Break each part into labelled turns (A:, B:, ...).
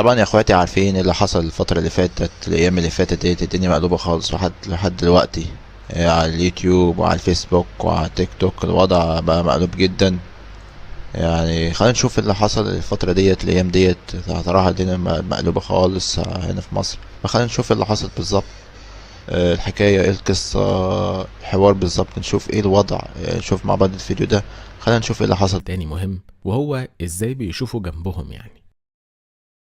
A: طبعا يا اخواتي عارفين اللي حصل الفترة اللي فاتت، الايام اللي فاتت ديت الدنيا مقلوبة خالص لحد دلوقتي. على اليوتيوب وعلى الفيسبوك وعلى تيك توك الوضع بقى مقلوب جدا. يعني خلينا نشوف اللي حصل الفترة ديت الايام ديت. صراحة الدنيا مقلوبة خالص هنا في مصر، فخلينا نشوف اللي حصل بالظبط. الحكاية ايه، القصة، الحوار بالظبط، نشوف ايه الوضع. نشوف مع بعض الفيديو ده، خلينا نشوف ايه اللي حصل.
B: تاني مهم وهو ازاي بيشوفوا جنبهم يعني.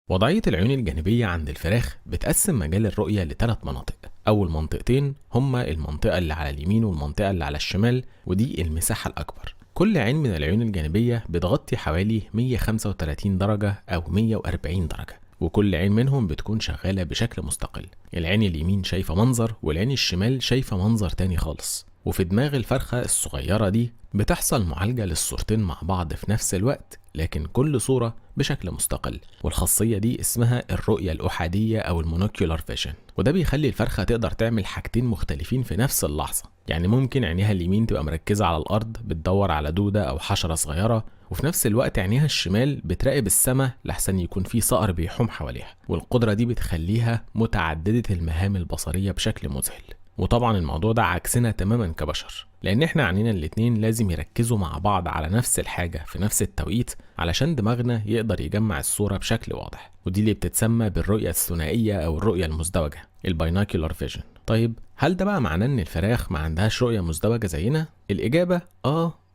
B: وضعية العيون الجانبية عند الفراخ بتقسم مجال الرؤية لثلاث مناطق. أول منطقتين هما المنطقة اللي على اليمين والمنطقة اللي على الشمال، ودي المساحة الأكبر. كل عين من العيون الجانبية بتغطي حوالي 135 درجة أو 140 درجة، وكل عين منهم بتكون شغالة بشكل مستقل. العين اليمين شايفة منظر، والعين الشمال شايفة منظر تاني خالص. وفي دماغ الفرخة الصغيرة دي بتحصل معالجة للصورتين مع بعض في نفس الوقت، لكن كل صورة بشكل مستقل. والخاصية دي اسمها الرؤية الأحادية أو المونوكيولار فيجن، وده بيخلي الفرخة تقدر تعمل حاجتين مختلفين في نفس اللحظة. يعني ممكن عينيها اليمين تبقى مركزة على الأرض بتدور على دودة أو حشرة صغيرة، وفي نفس الوقت عينيها الشمال بتراقب السماء لحسن يكون في صقر بيحوم حواليها. والقدرة دي بتخليها متعددة المهام البصرية بشكل مذهل. وطبعا الموضوع ده عكسنا تماما كبشر، لان احنا عنينا الاتنين لازم يركزوا مع بعض على نفس الحاجة في نفس التوقيت علشان دماغنا يقدر يجمع الصورة بشكل واضح، ودي اللي بتتسمى بالرؤية الثنائية او الرؤية المزدوجة، البايناكيولار فيجن. طيب هل ده بقى معناه ان الفراخ ما عندهاش رؤية مزدوجة زينا؟ الاجابة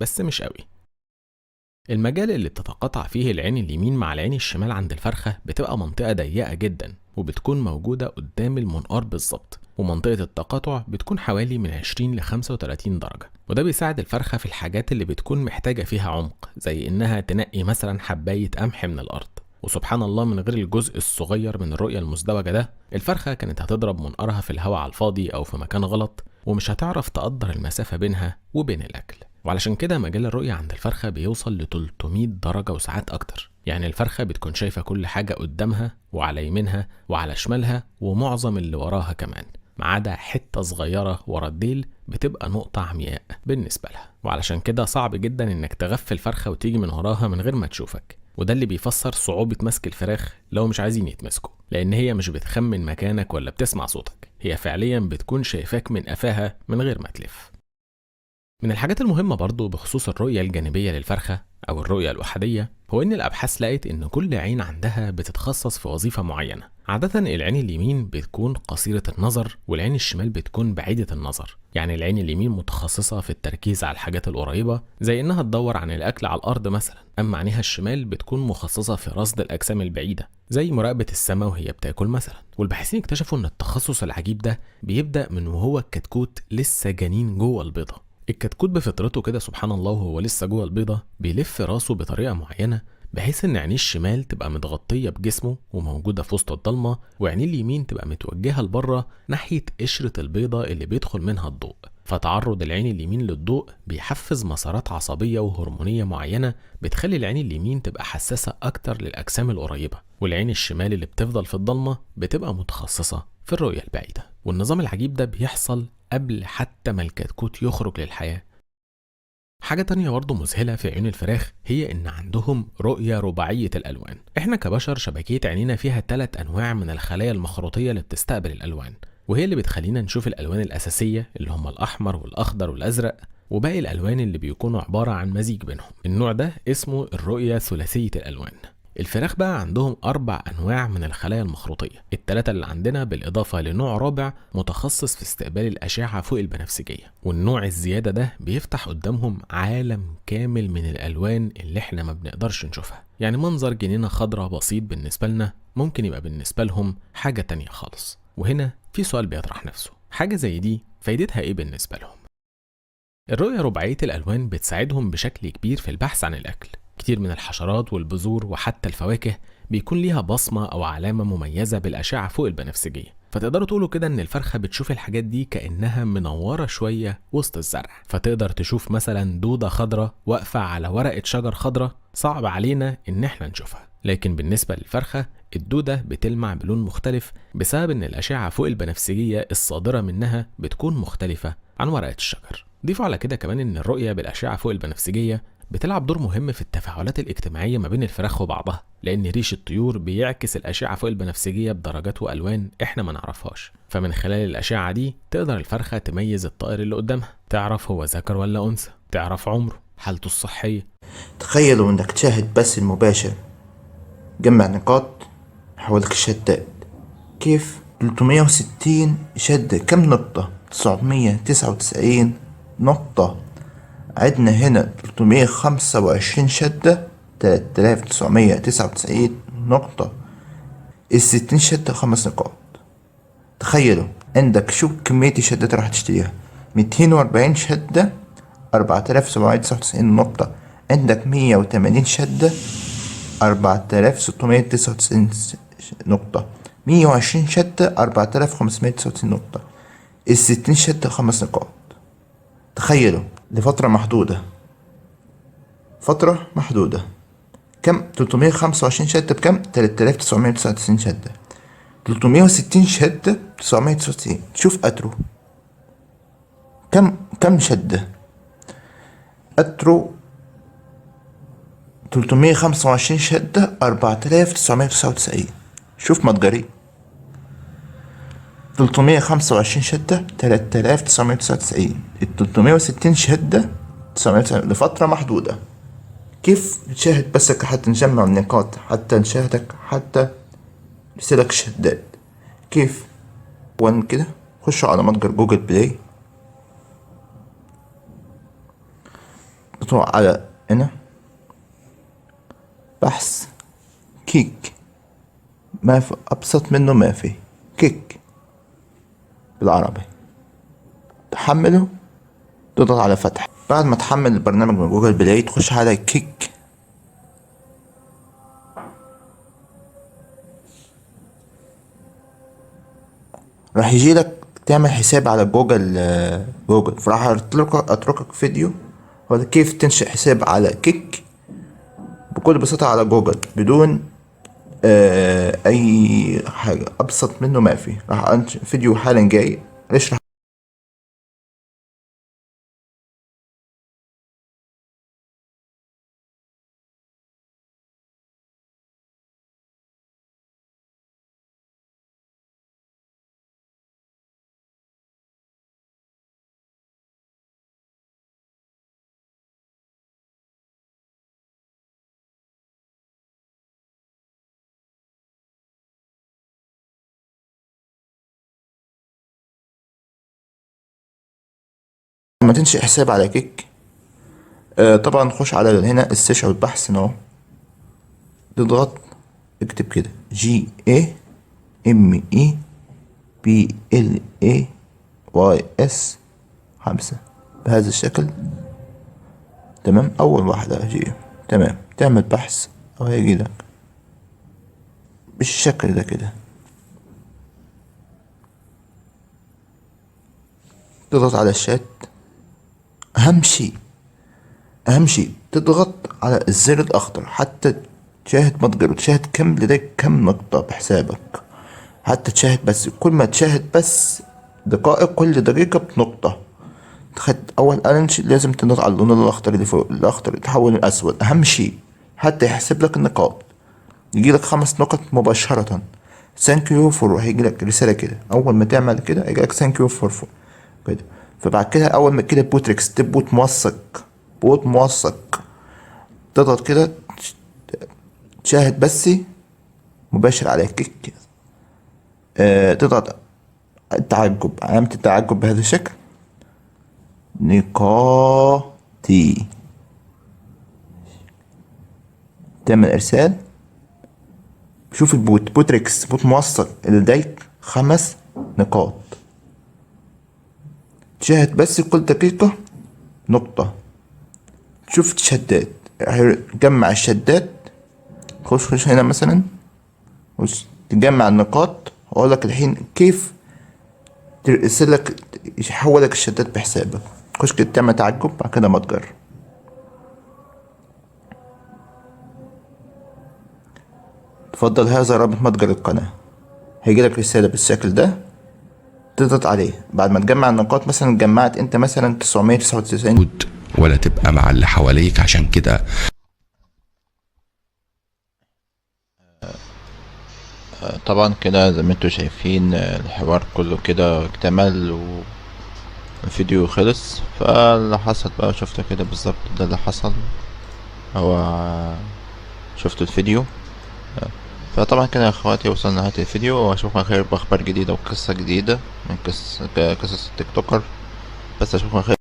B: بس مش قوي. المجال اللي بتتقاطع فيه العين اليمين مع العين الشمال عند الفرخة بتبقى منطقة ضيقة جدا، وبتكون موجودة قدام المنقار بالظبط، ومنطقة التقاطع بتكون حوالي من 20 ل 35 درجة. وده بيساعد الفرخة في الحاجات اللي بتكون محتاجة فيها عمق، زي إنها تنقي مثلا حباية قمح من الأرض. وسبحان الله من غير الجزء الصغير من الرؤية المزدوجة ده، الفرخة كانت هتضرب منقارها في الهواء على الفاضي أو في مكان غلط، ومش هتعرف تقدر المسافة بينها وبين الأكل. وعلشان كده مجال الرؤية عند الفرخة بيوصل ل 300 درجة وساعات أكتر. يعني الفرخة بتكون شايفة كل حاجة قدامها وعلى يمينها وعلى شمالها ومعظم اللي وراها كمان، ما عدا حتة صغيرة ورا الديل بتبقى نقطة عمياء بالنسبة لها. وعلشان كده صعب جدا إنك تغفل فرخة وتيجي من وراها من غير ما تشوفك. وده اللي بيفسر صعوبة مسك الفراخ لو مش عايزين يتمسكوا، لأن هي مش بتخمن مكانك ولا بتسمع صوتك، هي فعليا بتكون شايفاك من قفاها من غير ما تلف. من الحاجات المهمة برضو بخصوص الرؤية الجانبية للفرخة أو الرؤية الأحادية هو إن الأبحاث لقت إن كل عين عندها بتتخصص في وظيفة معينة. عادة العين اليمين بتكون قصيرة النظر، والعين الشمال بتكون بعيدة النظر. يعني العين اليمين متخصصة في التركيز على الحاجات القريبة، زي إنها تدور عن الأكل على الأرض مثلا. أما عينيها الشمال بتكون مخصصة في رصد الأجسام البعيدة، زي مراقبة السماء وهي بتاكل مثلا. والباحثين اكتشفوا إن التخصص العجيب ده بيبدأ من وهو الكتكوت لسه جنين جوه البيضة. الكتكوت بفطرته كده سبحان الله وهو لسه جوه البيضة بيلف راسه بطريقة معينة بحيث ان عينيه الشمال تبقى متغطية بجسمه وموجودة في وسط الضلمة، وعينيه اليمين تبقى متوجهة لبره ناحية قشرة البيضة اللي بيدخل منها الضوء. فتعرض العين اليمين للضوء بيحفز مسارات عصبية وهرمونية معينة بتخلي العين اليمين تبقى حساسة أكتر للأجسام القريبة، والعين الشمال اللي بتفضل في الضلمة بتبقى متخصصة في الرؤية البعيدة. والنظام العجيب ده بيحصل قبل حتى ما الكتكوت يخرج للحياة. حاجة تانية برضه مذهلة في عيون الفراخ هي إن عندهم رؤية رباعية الألوان. إحنا كبشر شبكية عينينا فيها 3 أنواع من الخلايا المخروطية اللي بتستقبل الألوان، وهي اللي بتخلينا نشوف الألوان الأساسية اللي هم الأحمر والأخضر والأزرق، وباقي الألوان اللي بيكونوا عبارة عن مزيج بينهم. النوع ده اسمه الرؤية ثلاثية الألوان. الفراخ بقى عندهم 4 أنواع من الخلايا المخروطية، ال3 اللي عندنا بالإضافة لنوع رابع متخصص في استقبال الأشعة فوق البنفسجية. والنوع الزيادة ده بيفتح قدامهم عالم كامل من الألوان اللي احنا ما بنقدرش نشوفها. يعني منظر جنينة خضراء بسيط بالنسبة لنا ممكن يبقى بالنسبة لهم حاجة تانية خالص. وهنا في سؤال بيطرح نفسه، حاجة زي دي فايدتها ايه بالنسبة لهم؟ الرؤية رباعية الألوان بتساعدهم بشكل كبير في البحث عن الأكل. كتير من الحشرات والبذور وحتى الفواكه بيكون ليها بصمة أو علامة مميزة بالأشعة فوق البنفسجية، فتقدروا تقولوا كده إن الفرخة بتشوف الحاجات دي كأنها منورة شوية وسط الزرع. فتقدر تشوف مثلا دودة خضراء واقفة على ورقة شجر خضراء صعب علينا إن احنا نشوفها، لكن بالنسبة للفرخة الدودة بتلمع بلون مختلف بسبب إن الأشعة فوق البنفسجية الصادرة منها بتكون مختلفة عن ورقة الشجر. ضيفوا على كده كمان إن الرؤية بالأشعة فوق البنفسجية بتلعب دور مهم في التفاعلات الاجتماعية ما بين الفراخ وبعضها، لأن ريش الطيور بيعكس الأشعة فوق البنفسجية بدرجات وألوان إحنا ما نعرفهاش، فمن خلال الأشعة دي تقدر الفرخة تميز الطائر اللي قدامها، تعرف هو ذكر ولا أنثى، تعرف عمره، حالته الصحية.
C: تخيلوا انك تشاهد بث المباشر جمع نقاط حوالك الشتات. كيف 360 شدة كم نقطة؟ 999 نقطة. عدنا هنا 325 شدة 3999 نقطة. 60 شدة 5 نقاط. تخيلوا عندك شو كمية الشدات راح تشتريها. 240 شدة 4799 نقطة. عندك 180 شدة 4699 نقطة. 120 شدة 4599 نقطة. 60 شدة 5 نقاط. تخيلوا لفترة محدودة، فترة محدودة. كم 325 شدة بكم؟ 3999 شدة. 360 شدة 999. شوف أترو كم شدة؟ أترو 325 شدة 4999. شوف متجري 325 شدة 3999. 360 شدة 999 لفترة محدودة. كيف نشاهد بسك حتى نجمع النقاط، حتى نشاهدك، حتى نرسلك شدات؟ كيف؟ وين كده؟ خشوا على متجر جوجل بلاي، بتروح على هنا بحث كيك، ما في أبسط منه، ما في كيك بالعربي. تحمله، تضغط على فتح. بعد ما تحمل البرنامج من جوجل بلاي تخش على كيك. راح يجيلك تعمل حساب على جوجل. فراح اتركك فيديو هو كيف تنشئ حساب على كيك بكل بساطة على جوجل بدون اي حاجة. ابسط منه ما في. راح انشئ فيديو حالا جاي يشرح لما تنشئ حساب على كيك. طبعا خش على هنا السيرش او البحث هنا، تضغط اكتب كده GAMEBLAYS 5 بهذا الشكل. تمام. اول واحدة هجي تمام. تعمل بحث او هيجيلك بالشكل ده كده. تضغط على الشات. اهم شيء تضغط على الزر الاخضر حتى تشاهد متجر وتشاهد كم لديك كم نقطة بحسابك. حتى تشاهد بس، كل ما تشاهد بس دقائق، كل دقيقة بنقطة. اول ألنش لازم تضغط على اللون الاخضر اللي فوق، الاخضر يتحول للاسود. اهم شيء حتى يحسب لك النقاط. يجيلك 5 نقط مباشرة. ثانك يو فور، هيجيلك رسالة كده. اول ما تعمل كده هيجيلك ثانك يو فور كده. فبعد كده اول ما كده بوتريكس بوت موثق تضغط كده تشاهد بس مباشر على كيك. تضغط التعجب، علامة التعجب بهذا الشكل، نقاطي، تعمل ارسال. شوف بوتريكس بوت موثق اللي لديك 5 نقاط. تشاهد بس كل دقيقة نقطة. شوف الشدات، جمع الشدات. خش هنا مثلا تجمع النقاط. اقول لك الحين كيف ترسلك يحولك الشدات بحسابك. خش كده تعمل تعجب، بعد كده متجر. تفضل هذا رابط متجر القناة. هيجيلك رسالة بالشكل ده، تضغط عليه. بعد ما تجمع النقاط، مثلا جمعت انت مثلا 999
D: ولا تبقى مع اللي حواليك. عشان كده
A: طبعا كده زي ما انتوا شايفين الحوار كله كده اكتمل والفيديو خلص. فاللي حصل بقى شفته كده بالظبط، ده اللي حصل. هو شفتوا الفيديو. فطبعا كده يا اخواتي وصلنا لنهاية الفيديو، واشوفكم على خير باخبار جديدة وقصة جديدة من قصص التيك توكر. بس اشوفكم على خير.